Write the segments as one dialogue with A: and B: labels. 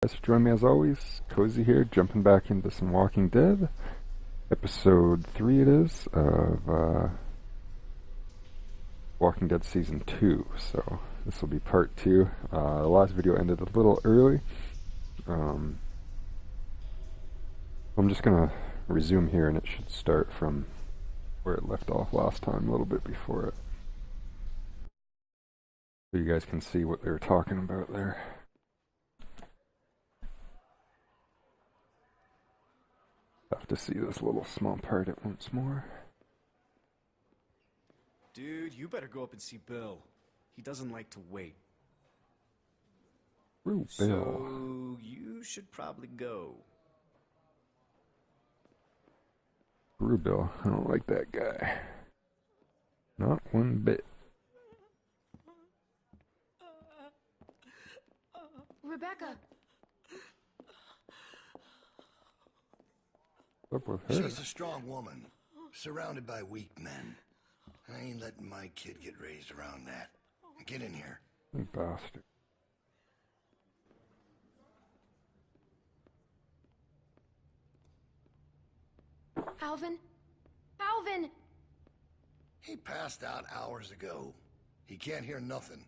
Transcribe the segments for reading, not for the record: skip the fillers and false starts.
A: Thanks for joining me as always. Cozy here, jumping back into some Walking Dead. Episode 3 it is, of Walking Dead Season 2. So this will be part 2. The last video ended a little early. I'm just gonna resume here and it should start from where it left off last time, a little bit before it. So you guys can see what they were talking about there. Have to see this little small part at once more.
B: Dude, you better go up and see Bill. He doesn't like to wait.
A: Ooh, Bill.
B: So you should probably go.
A: Screw Bill. I don't like that guy. Not one bit.
C: Rebecca!
A: What's up with her?
D: She's a strong woman, surrounded by weak men. I ain't letting my kid get raised around that. Get in here.
A: You bastard.
C: Alvin? Alvin!
D: He passed out hours ago. He can't hear nothing.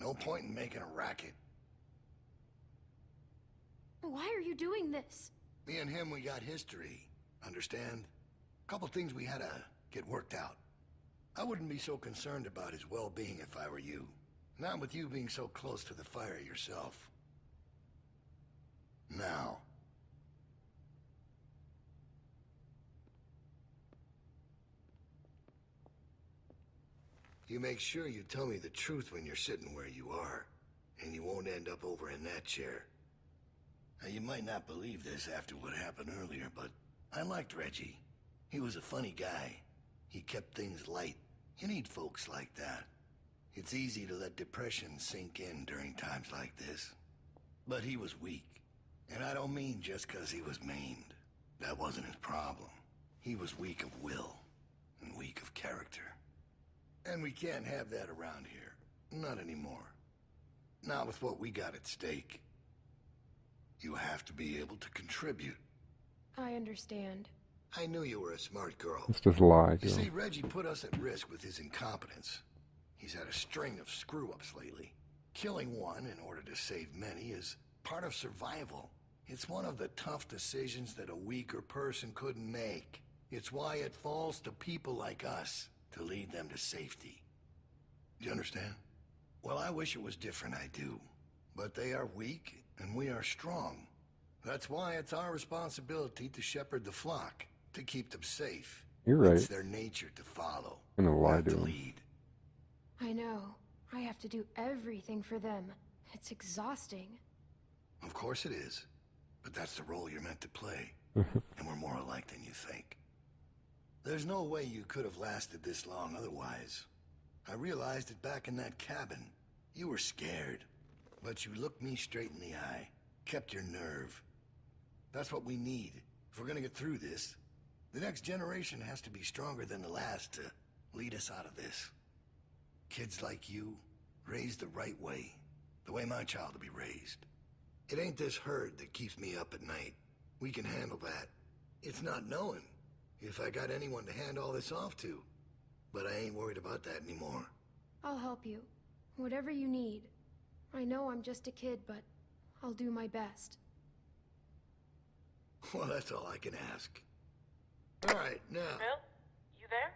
D: No point in making a racket.
C: Why are you doing this?
D: Me and him, we got history. Understand? Couple things we had to get worked out. I wouldn't be so concerned about his well-being if I were you. Not with you being so close to the fire yourself. Now. You make sure you tell me the truth when you're sitting where you are, and you won't end up over in that chair. Now, you might not believe this after what happened earlier, but I liked Reggie. He was a funny guy. He kept things light. You need folks like that. It's easy to let depression sink in during times like this. But he was weak. And I don't mean just 'cause he was maimed. That wasn't his problem. He was weak of will and weak of character. And we can't have that around here. Not anymore. Not with what we got at stake. You have to be able to contribute.
C: I understand.
D: I knew you were a smart girl.
A: Let's just lie to
D: You see,
A: him.
D: Reggie put us at risk with his incompetence. He's had a string of screw-ups lately. Killing one in order to save many is part of survival. It's one of the tough decisions that a weaker person couldn't make. It's why it falls to people like us to lead them to safety. You understand? Well, I wish it was different, I do. But they are weak, and we are strong. That's why it's our responsibility to shepherd the flock, to keep them safe.
A: You're right.
D: It's their nature to follow,
A: I'm gonna lie
D: not
A: to
D: to
A: him.
D: lead.
C: I know. I have to do everything for them. It's exhausting.
D: Of course it is. But that's the role you're meant to play. And we're more alike than you think. There's no way you could have lasted this long otherwise. I realized it back in that cabin. You were scared. But you looked me straight in the eye. Kept your nerve. That's what we need. If we're gonna get through this, the next generation has to be stronger than the last to lead us out of this. Kids like you, raised the right way. The way my child will be raised. It ain't this herd that keeps me up at night. We can handle that. It's not knowing if I got anyone to hand all this off to. But I ain't worried about that anymore.
C: I'll help you. Whatever you need. I know I'm just a kid, but I'll do my best.
D: Well, that's all I can ask. All right, now.
E: Bill, you there?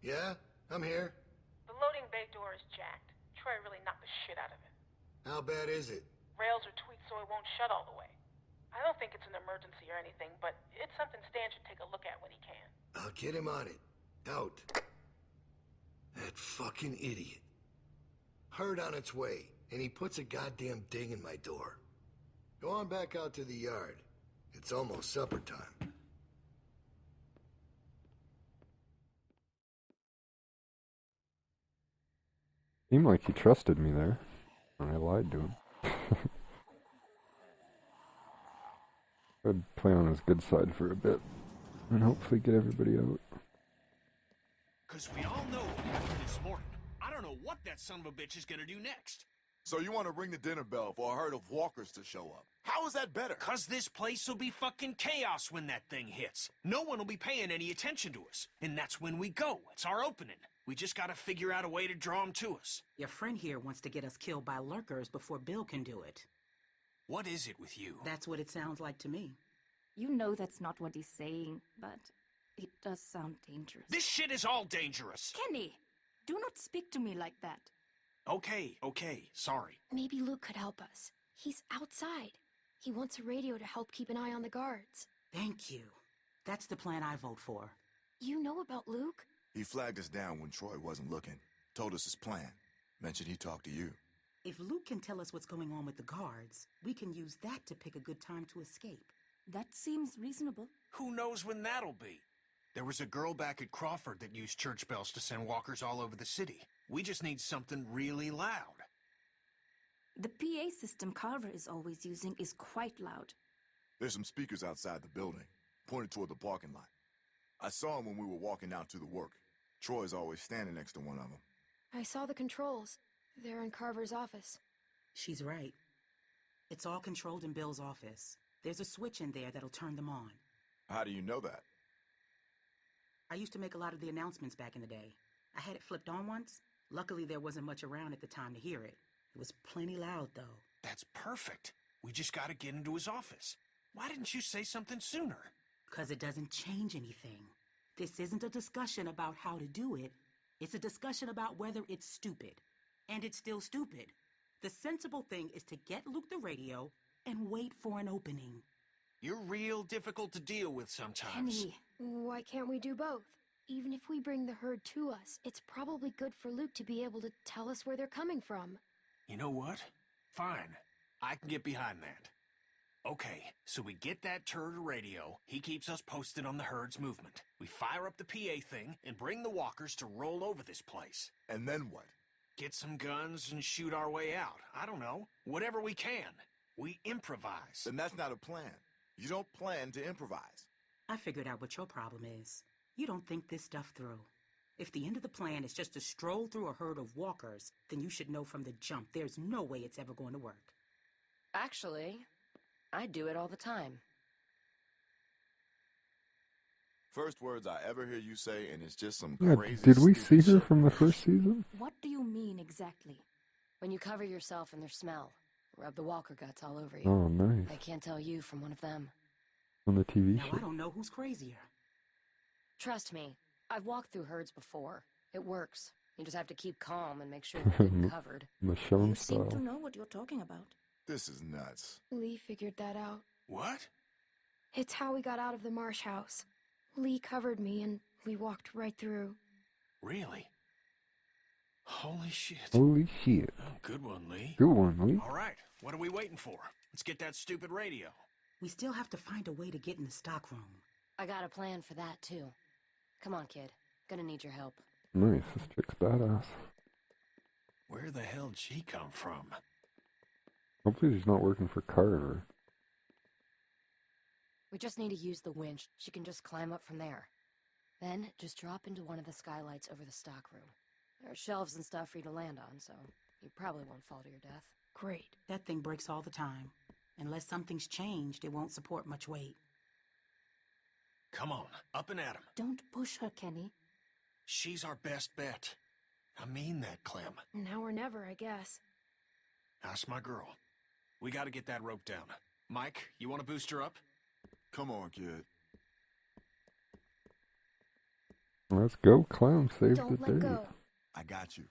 D: Yeah, I'm here.
E: The loading bay door is jacked. Troy really knocked the shit out of it.
D: How bad is it?
E: Rails are tweaked so it won't shut all the way. I don't think it's an emergency or anything, but it's something Stan should take a look at when he can.
D: I'll get him on it. Out. That fucking idiot. Herd on its way, and he puts a goddamn ding in my door. Go on back out to the yard. It's almost supper time.
A: Seemed like he trusted me there. I lied to him. I'd play on his good side for a bit. And hopefully get everybody out.
F: Because we all know what happened this morning. I don't know what that son of a bitch is gonna do next. So you want to ring the dinner bell for a herd of walkers to show up. How is that better?
G: 'Cause this place will be fucking chaos when that thing hits. No one will be paying any attention to us. And that's when we go. It's our opening. We just gotta figure out a way to draw them to us.
H: Your friend here wants to get us killed by lurkers before Bill can do it.
G: What is it with you?
H: That's what it sounds like to me.
I: You know that's not what he's saying, but it does sound dangerous.
G: This shit is all dangerous.
I: Kenny, do not speak to me like that.
G: Okay, sorry.
C: Maybe Luke could help us. He's outside. He wants a radio to help keep an eye on the guards.
H: Thank you. That's the plan I vote for.
C: You know about Luke?
F: He flagged us down when Troy wasn't looking. Told us his plan. Mentioned he talked to you.
H: If Luke can tell us what's going on with the guards, we can use that to pick a good time to escape.
I: That seems reasonable.
G: Who knows when that'll be? There was a girl back at Crawford that used church bells to send walkers all over the city. We just need something really loud.
I: The PA system Carver is always using is quite loud.
F: There's some speakers outside the building, pointed toward the parking lot. I saw them when we were walking out to the work. Troy's always standing next to one of them.
C: I saw the controls. They're in Carver's office.
H: She's right. It's all controlled in Bill's office. There's a switch in there that'll turn them on.
F: How do you know that?
H: I used to make a lot of the announcements back in the day. I had it flipped on once. Luckily, there wasn't much around at the time to hear it. It was plenty loud, though.
G: That's perfect. We just gotta get into his office. Why didn't you say something sooner?
H: 'Cause it doesn't change anything. This isn't a discussion about how to do it. It's a discussion about whether it's stupid. And it's still stupid. The sensible thing is to get Luke the radio and wait for an opening.
G: You're real difficult to deal with sometimes.
I: Kenny,
C: Why can't we do both? Even if we bring the herd to us, it's probably good for Luke to be able to tell us where they're coming from.
G: You know what? Fine. I can get behind that. Okay, so we get that turd a radio. He keeps us posted on the herd's movement. We fire up the PA thing and bring the walkers to roll over this place.
F: And then what?
G: Get some guns and shoot our way out. I don't know. Whatever we can. We improvise.
F: Then that's not a plan. You don't plan to improvise.
H: I figured out what your problem is. You don't think this stuff through. If the end of the plan is just to stroll through a herd of walkers, then you should know from the jump there's no way it's ever going to work.
J: Actually, I do it all the time.
F: First words I ever hear you say, and it's just some
A: Yeah,
F: crazy.
A: did we see
F: stupid
A: her
F: shit.
A: from the first season?
I: what do you mean exactly?
J: When you cover yourself in their smell, rub the walker guts all over you.
A: Oh, nice.
J: I can't tell you from one of them.
A: On the TV
H: Now,
A: show.
H: I don't know who's crazier.
J: Trust me, I've walked through herds before. It works. You just have to keep calm and make sure you're good and covered.
A: Michonne
I: You seem to
A: style.
I: know what you're talking about.
F: This is nuts.
C: Lee figured that out.
G: What?
C: It's how we got out of the Marsh house. Lee covered me and we walked right through.
G: Really? Holy shit.
A: Holy shit.
G: Oh, good one, Lee.
A: Good one, Lee.
G: All right, what are we waiting for? Let's get that stupid radio.
H: We still have to find a way to get in the stockroom.
J: I got a plan for that, too. Come on, kid. Gonna need your help.
A: Nice. This chick's badass.
G: Where the hell'd she come from?
A: Hopefully she's not working for Carver.
J: We just need to use the winch. She can just climb up from there. Then, just drop into one of the skylights over the stockroom. There are shelves and stuff for you to land on, so you probably won't fall to your death.
C: Great.
H: That thing breaks all the time. Unless something's changed, it won't support much weight.
G: Come on, up and at 'em.
I: Don't push her, Kenny.
G: She's our best bet. I mean that, Clem.
C: Now or never, I guess.
G: That's my girl. We gotta get that rope down. Mike, you wanna boost her up?
F: Come on, kid.
A: Let's go, Clown. Save
C: Don't
A: the
C: let
A: day.
C: go.
F: I got you.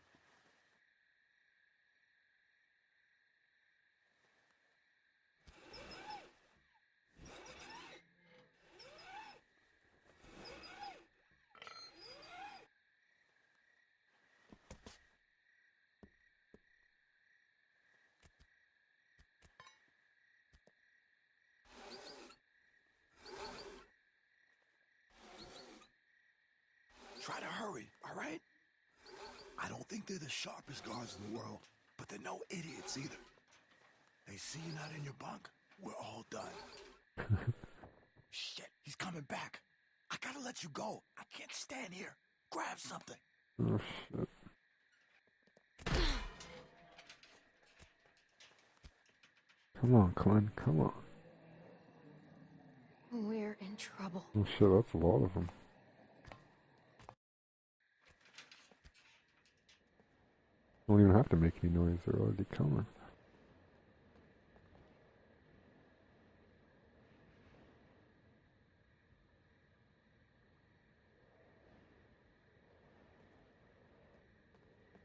F: Try to hurry, all right? I don't think they're the sharpest guards in the world, but they're no idiots either. They see you not in your bunk, we're all done. Shit, he's coming back. I gotta let you go. I can't stand here. Grab something.
A: Oh, shit. Come on, Clint, come on.
C: We're in trouble.
A: Oh shit, that's a lot of them. Don't even have to make any noise, they're already coming.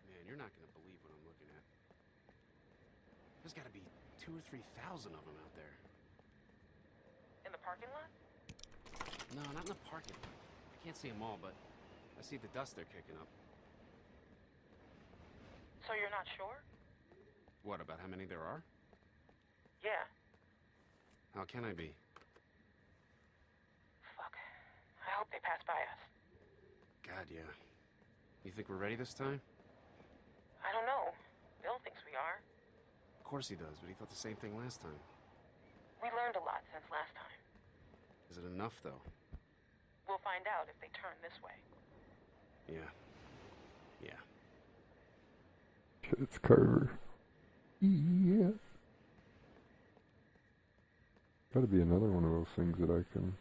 K: Man, you're not gonna believe what I'm looking at. There's gotta be 2,000 or 3,000 of them out there.
E: In the parking lot?
K: No, not in the parking lot. I can't see them all, but I see the dust they're kicking up.
E: So you're not sure?
K: What, about how many there are?
E: Yeah.
K: How can I be?
E: Fuck. I hope they pass by us.
K: God, yeah. You think we're ready this time?
E: I don't know. Bill thinks we are.
K: Of course he does, but he thought the same thing last time.
E: We learned a lot since last time.
K: Is it enough, though?
E: We'll find out if they turn this way.
K: Yeah. Yeah.
A: Shit, it's Carver. Yeah. Gotta be another one of those things that I can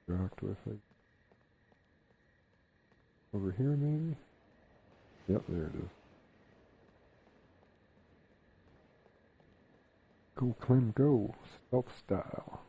A: interact with. Like, over here, maybe? Yep, there it is. Go, Clem, go. Stealth style.